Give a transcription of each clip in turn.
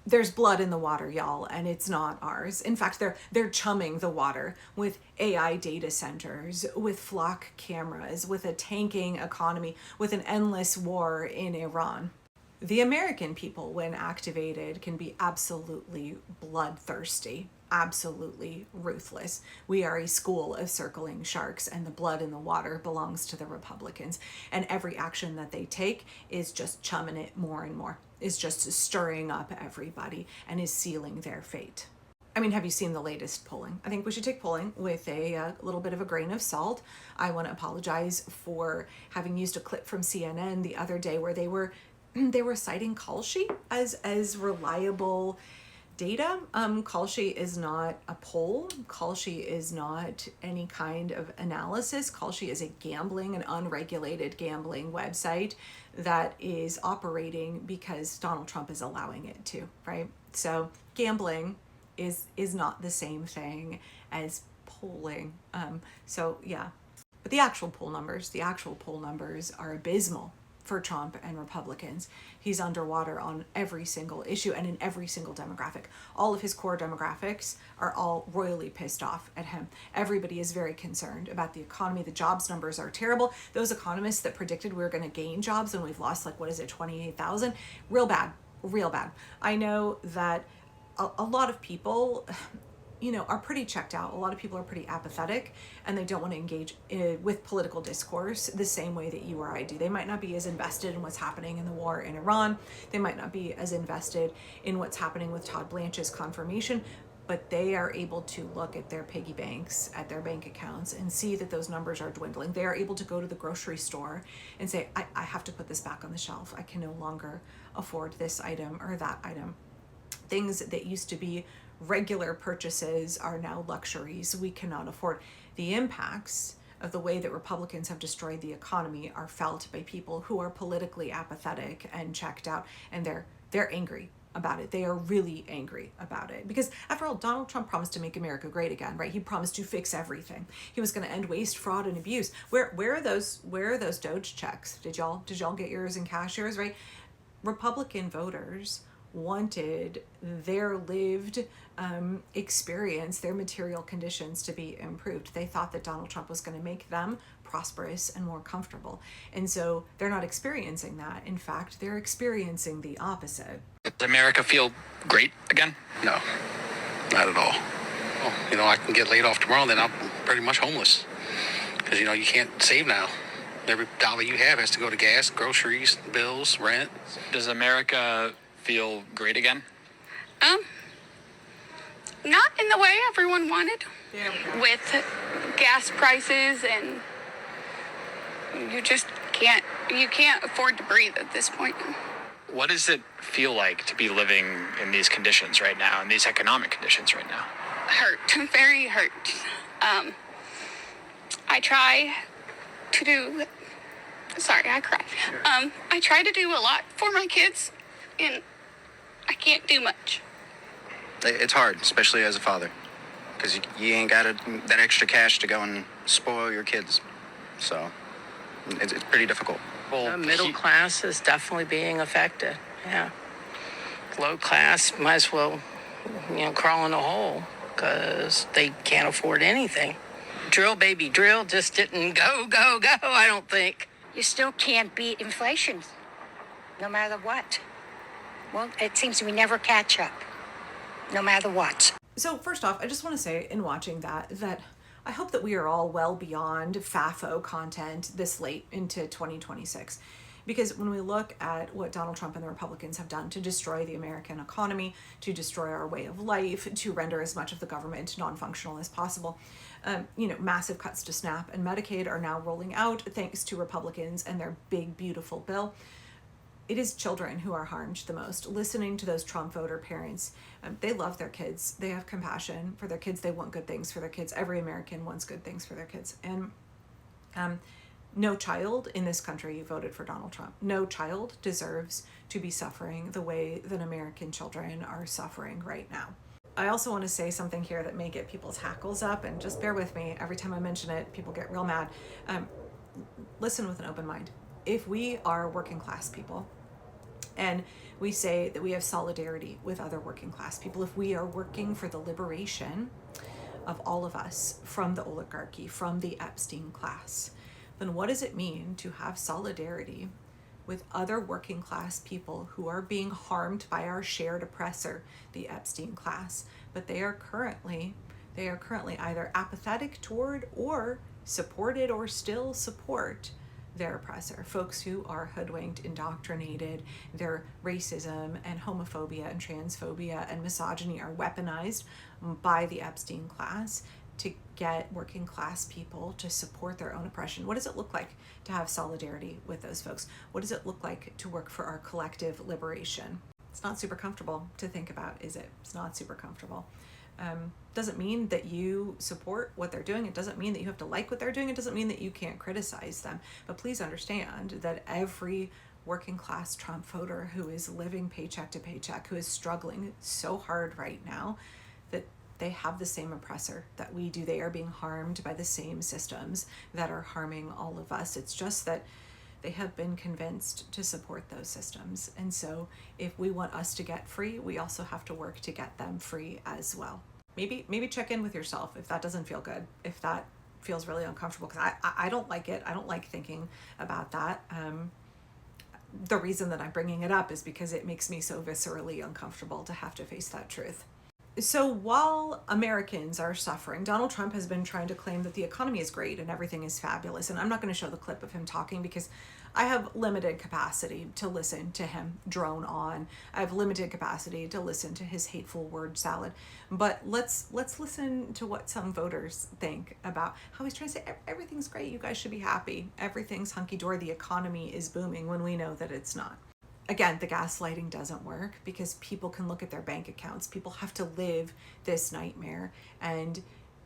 there's blood in the water, y'all, and it's not ours. In fact, they're chumming the water with AI data centers, with flock cameras, with a tanking economy, with an endless war in Iran. The American people, when activated, can be absolutely bloodthirsty, absolutely ruthless. We are a school of circling sharks, and the blood in the water belongs to the Republicans. And every action that they take is just chumming it more and more, is just stirring up everybody, and is sealing their fate. I mean, have you seen the latest polling? I think we should take polling with a little bit of a grain of salt. I want to apologize for having used a clip from CNN the other day where they were citing call sheet as reliable data. Call sheet is not a poll. Call sheet is not any kind of analysis. Call sheet is a an unregulated gambling website that is operating because Donald Trump is allowing it to, right? So gambling is not the same thing as polling. So yeah, but the actual poll numbers are abysmal for Trump and Republicans. He's underwater on every single issue and in every single demographic. All of his core demographics are all royally pissed off at him. Everybody is very concerned about the economy. The jobs numbers are terrible. Those economists that predicted we were going to gain jobs and we've lost 28,000, real bad. I know that a lot of people are pretty checked out. A lot of people are pretty apathetic, and they don't want to engage with political discourse the same way that you or I do. They might not be as invested in what's happening in the war in Iran. They might not be as invested in what's happening with Todd Blanche's confirmation, but they are able to look at their piggy banks, at their bank accounts, and see that those numbers are dwindling. They are able to go to the grocery store and say, I have to put this back on the shelf. I can no longer afford this item or that item. Things that used to be regular purchases are now luxuries we cannot afford. The impacts of the way that Republicans have destroyed the economy are felt by people who are politically apathetic and checked out, and they're angry about it. They are really angry about it because, after all, Donald Trump promised to make America great again, right? He promised to fix everything. He was going to end waste, fraud, and abuse. Where are those Doge checks? Did y'all get yours in cashiers, right? Republican voters wanted their lived experience, their material conditions to be improved. They thought that Donald Trump was going to make them prosperous and more comfortable. And so they're not experiencing that. In fact, they're experiencing the opposite. Does America feel great again? No, not at all. Well, I can get laid off tomorrow, then I'm pretty much homeless. Because, you can't save now. Every dollar you have has to go to gas, groceries, bills, rent. Does America feel great again? Not in the way everyone wanted. With gas prices, and you just can't afford to breathe at this point. What does it feel like to be living in these conditions right now, in these economic conditions right now? Hurt, very hurt. I try to do, sorry, I cried. I try to do a lot for my kids, and I can't do much. It's hard, especially as a father, because you ain't got that extra cash to go and spoil your kids. So it's pretty difficult. The middle class is definitely being affected. Yeah. Low class might as well, crawl in a hole because they can't afford anything. Drill, baby, drill just didn't go, I don't think. You still can't beat inflation, no matter what. Well, it seems we never catch up, no matter what. So first off, I just want to say, in watching that I hope that we are all well beyond FAFO content this late into 2026. Because when we look at what Donald Trump and the Republicans have done to destroy the American economy, to destroy our way of life, to render as much of the government non-functional as possible, massive cuts to SNAP and Medicaid are now rolling out thanks to Republicans and their big, beautiful bill. It is children who are harmed the most. Listening to those Trump voter parents, they love their kids. They have compassion for their kids. They want good things for their kids. Every American wants good things for their kids. And no child in this country voted for Donald Trump. No child deserves to be suffering the way that American children are suffering right now. I also want to say something here that may get people's hackles up, and just bear with me. Every time I mention it, people get real mad. Listen with an open mind. If we are working class people and we say that we have solidarity with other working class people. If we are working for the liberation of all of us from the oligarchy, from the Epstein class, then what does it mean to have solidarity with other working class people who are being harmed by our shared oppressor, the Epstein class, but they are currently either apathetic toward or supported or still support their oppressor, folks who are hoodwinked, indoctrinated, their racism and homophobia and transphobia and misogyny are weaponized by the Epstein class to get working class people to support their own oppression. What does it look like to have solidarity with those folks? What does it look like to work for our collective liberation? It's not super comfortable to think about, is it? It's not super comfortable. Doesn't mean that you support what they're doing. It doesn't mean that you have to like what they're doing. It doesn't mean that you can't criticize them. But please understand that every working class Trump voter who is living paycheck to paycheck, who is struggling so hard right now, that they have the same oppressor that we do. They are being harmed by the same systems that are harming all of us. It's just that they have been convinced to support those systems. And so if we want us to get free, we also have to work to get them free as well. Maybe check in with yourself if that doesn't feel good, if that feels really uncomfortable, because I don't like it. I don't like thinking about that. The reason that I'm bringing it up is because it makes me so viscerally uncomfortable to have to face that truth. So while Americans are suffering, Donald Trump has been trying to claim that the economy is great and everything is fabulous. And I'm not going to show the clip of him talking because I have limited capacity to listen to him drone on. I have limited capacity to listen to his hateful word salad. But let's listen to what some voters think about how he's trying to say everything's great. You guys should be happy. Everything's hunky-dory. The economy is booming when we know that it's not. Again, the gaslighting doesn't work because people can look at their bank accounts. People have to live this nightmare, and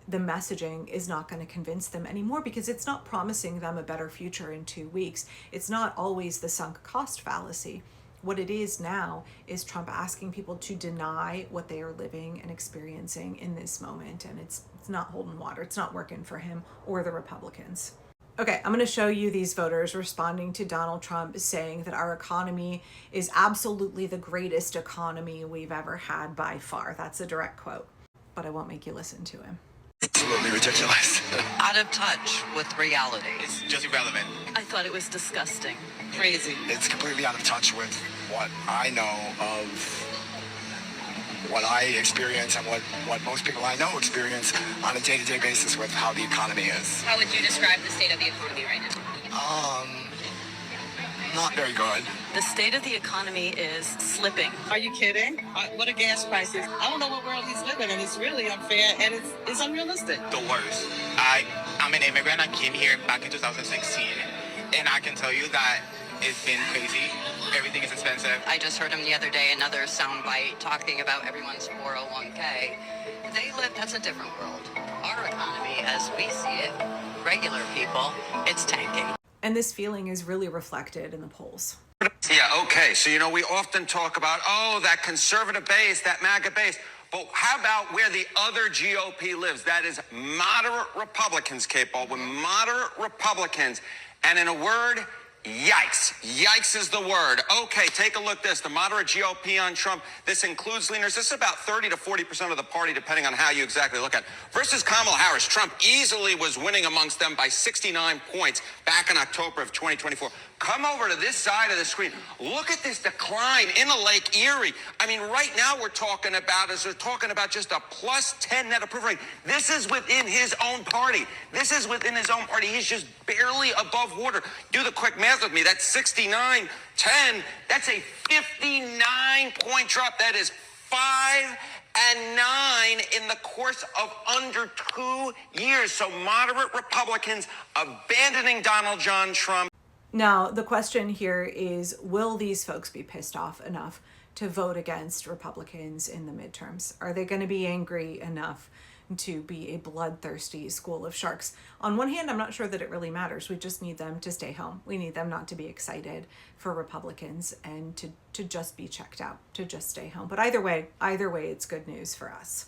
the messaging is not going to convince them anymore because it's not promising them a better future in 2 weeks. It's not always the sunk cost fallacy. What it is now is Trump asking people to deny what they are living and experiencing in this moment, and it's not holding water. It's not working for him or the Republicans. Okay, I'm going to show you these voters responding to Donald Trump saying that our economy is absolutely the greatest economy we've ever had by far. That's a direct quote, but I won't make you listen to him. Absolutely ridiculous. Out of touch with reality. It's just irrelevant. I thought it was disgusting. Crazy. It's completely out of touch with what I know of what I experience and what most people I know experience on a day-to-day basis with how the economy is. How would you describe the state of the economy right now? Not very good. The state of the economy is slipping. Are you kidding? What are gas prices? I don't know what world he's living in. It's really unfair and it's unrealistic. The worst. I'm an immigrant. I came here back in 2016, and I can tell you that it's been crazy. Everything is expensive. I just heard him the other day, another soundbite talking about everyone's 401k. That's a different world. Our economy, as we see it, regular people, it's tanking. And this feeling is really reflected in the polls. Yeah, okay. So, we often talk about, that conservative base, that MAGA base. But how about where the other GOP lives? That is moderate Republicans, Kate Baldwin, moderate Republicans. And in a word, yikes. Yikes is the word. Okay, take a look at this. The moderate GOP on Trump, this includes leaners. This is about 30 to 40% of the party, depending on how you exactly look at it. Versus Kamala Harris, Trump easily was winning amongst them by 69 points back in October of 2024. Come over to this side of the screen. Look at this decline in the Lake Erie. I mean, right now we're talking about just a plus 10 net approval rate. This is within his own party. He's just barely above water. Do the quick math with me. That's 69-10. That's a 59-point drop. That is 5 and 9 in the course of under 2 years. So moderate Republicans abandoning Donald John Trump. Now, the question here is, will these folks be pissed off enough to vote against Republicans in the midterms? Are they going to be angry enough to be a bloodthirsty school of sharks? On one hand, I'm not sure that it really matters. We just need them to stay home. We need them not to be excited for Republicans and to just be checked out, to just stay home. But either way, it's good news for us.